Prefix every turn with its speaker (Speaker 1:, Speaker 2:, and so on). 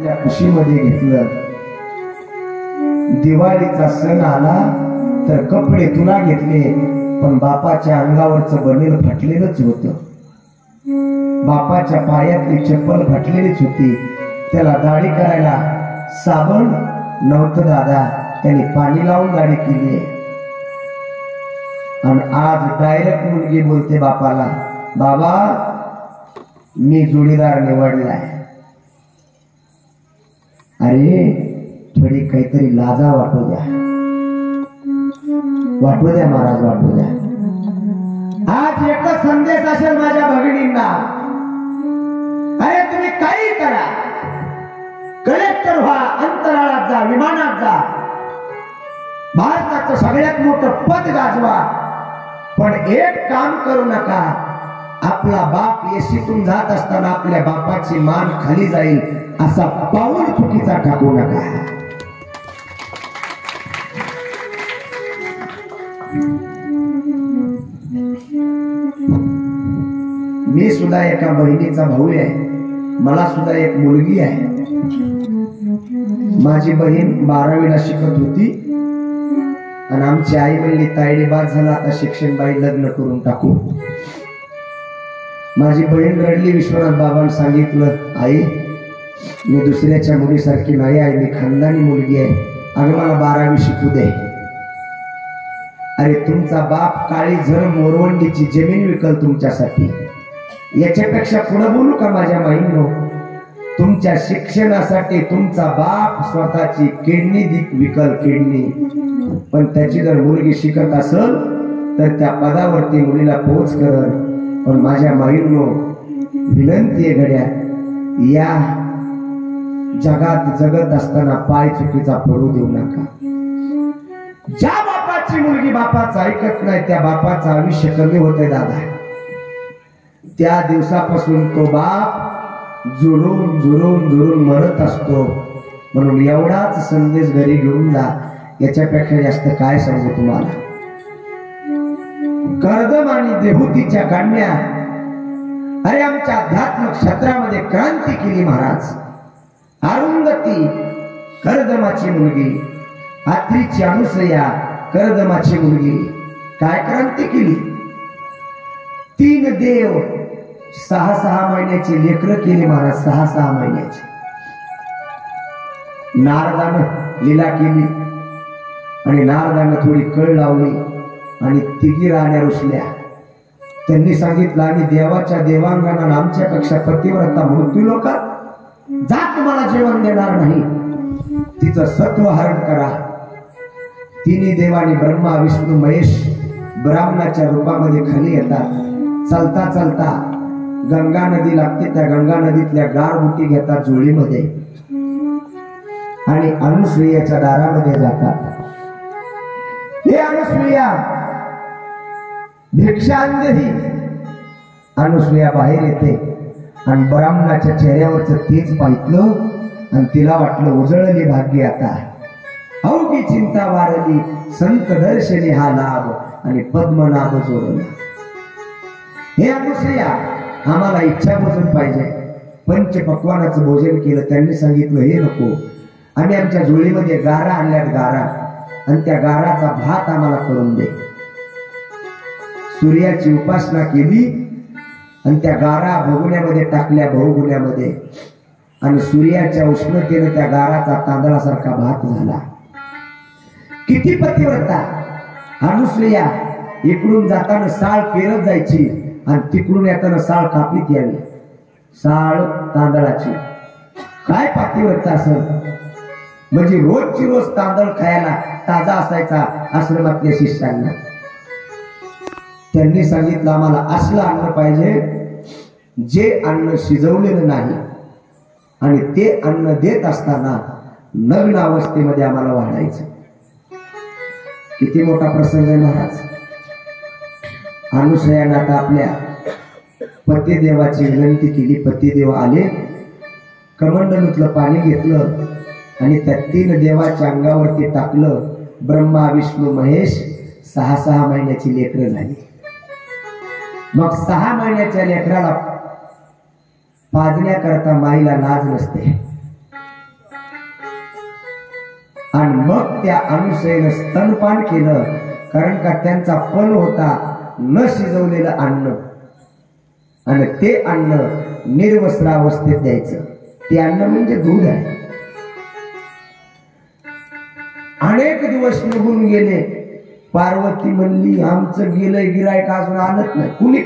Speaker 1: या खुशीमध्ये घेतलं। दिवाळीचा सण आला तर कपडे तुला घेतले, पण बापाच्या अंगावरचं बनेल फाटलेलंच होतं। बापाच्या पायातली चप्पल फाटलेलीच होती। त्याला दाढी करायला साबण नव्हतं दादा, त्याने पाणी लावून दाढी केली। आणि आज डायरेक्ट मुलगी बोलते बापाला, बाबा मी जोडीदार निवडलाय। अरे थोडी काहीतरी लाजा वाटू द्या, वाटू द्या महाराज, वाटू द्या। आज एकच संदेश असेल माझ्या भगिनींना, अरे तुम्ही काही करा, कलेक्टर व्हा, अंतराळात जा, विमानात जा, भारताचं सगळ्यात मोठं पद गाजवा, पण एक काम करू नका, आपला बाप येशीतून जात असताना आपल्या बापाची मान खाली जाईल असा पाऊल चुकीचा टाकू नका। मी सुद्धा एका बहिणीचा भाऊ आहे, मला सुद्धा एक मुलगी आहे। माझी बहीण 12वीला शिकत होती आणि आमची आई म्हणली तायडी बाद झाला, आता शिक्षण बाई लग्न करून टाकू। माझी बहीण रडली, विश्वनाथ बाबांना सांगितलं, आई मी दुसऱ्याच्या मुलीसारखी नाही आहे, मी खानदानी मुलगी आहे, अगं मला 12वी शिकू दे। अरे तुमचा बाप काळी झर मोरवंडीची जमीन विकल तुमच्यासाठी, याच्यापेक्षा पुढे बोलू का माझ्या बहिणीनो? तुमच्या शिक्षणासाठी तुमचा बाप स्वतःची किडनी विकल, किडनी। पण त्याची जर मुलगी शिकत असेल तर त्या पदावरती मुलीला पोच करल। पण माझ्या बहिणीनो विनंती आहे घड्या, या जगात जगत असताना पाय चुकीचा पडू देऊ नका। ज्या बापाची मुलगी बापाचं ऐकत नाही त्या बापाचं आयुष्य कमी होते दादा। त्या दिवसापासून तो बाप जुळून जुळून जुळून मरत असतो। म्हणून एवढाच संदेश घरी घेऊन जा, याच्यापेक्षा जास्त काय सांगू तुम्हाला। कर्दम आणि देहूतीच्या कन्या, अरे आमच्या अध्यात्म क्षेत्रामध्ये क्रांती केली महाराज। अरुंधती कर्दमाची मुलगी, आत्रीची अनुसया कर्दमाची मुलगी, काय क्रांती केली। 3 देव 6-6 महिन्याची लेकरं केली महाराज, 6-6 महिन्याची। नारदानं लीला केली आणि नारदानं थोडी कळ लावली आणि 3 राण्या रुसल्या। त्यांनी सांगितलं, आणि देवाच्या देवांगांना आमच्यापेक्षा पतिव्रता मृत्यू लोकात जात मला जेवण देणार नाही, तिचं सत्व हरण करा। 3 देवानी ब्रह्मा विष्णू महेश ब्राह्मणाच्या रूपामध्ये खाली येतात। चालता चालता गंगा नदी लागते, त्या गंगा नदीतल्या गारबुटी घेतात जुळीमध्ये आणि अनुसूयाच्या दारामध्ये जातात। हे अनुसूया भिक्षांदेही, अनुसूया बाहेर येते आणि ब्राह्मणाच्या चेहऱ्यावरचं तेज पाहितलं आणि तिला वाटलं उजळली भाग्य आता, अवघी चिंता वारली, संत दर्शनी हा लाभ आणि पद्मनाभ जोडला। हे अनुसूया आम्हाला इच्छा भोजन पाहिजे, पंचपक्वानाचं भोजन केलं। त्यांनी सांगितलं, हे नको, आम्ही आमच्या जोडीमध्ये गारा आणल्यात, गारा, आणि त्या गाराचा भात आम्हाला करून दे। सूर्याची उपासना केली आणि त्या गारा भगुण्यामध्ये टाकल्या, बहुगुण्यामध्ये, आणि सूर्याच्या उष्णतेने त्या गाराचा तांदळासारखा भात झाला। किती पतिव्रता अनुसूया! इकडून जाताना साळ पेरत जायची आणि तिकडून येताना साळ कापीत यावी, साळ तांदळाची। काय पतिव्रता असेल, म्हणजे रोजची रोज तांदळ खायला ताजा असायचा आश्रमातल्या शिष्यांना। त्यांनी सांगितलं, आम्हाला असलं अन्न पाहिजे जे अन्न शिजवलेलं नाही, आणि ते अन्न देत असताना नग्न अवस्थेमध्ये आम्हाला वाढायचं। किती मोठा प्रसंग आहे महाराज। अनुसूयानं आता आपल्या पतिदेवाची विनंती केली। पतिदेव आले, कमंडलूतलं पाणी घेतलं आणि त्या 3 देवाच्या अंगावरती टाकलं। ब्रह्मा विष्णू महेश 6-6 महिन्याची लेकरं झाली। मग 6 महिन्याच्या लेकराला पाजण्याकरता माईला लाज नसते, आणि मग त्या अनुसयेनं स्तनपान केलं, कारण का त्यांचा पण होता न शिजवलेलं अन्न, आणि ते अन्न निर्वस्त्रावस्थेत द्यायचं. ते अन्न म्हणजे दूध आहे. अनेक दिवस निघून गेले. पार्वती म्हणली आमचं गेलंय गिरायक अजून आलंच नाही. कुणी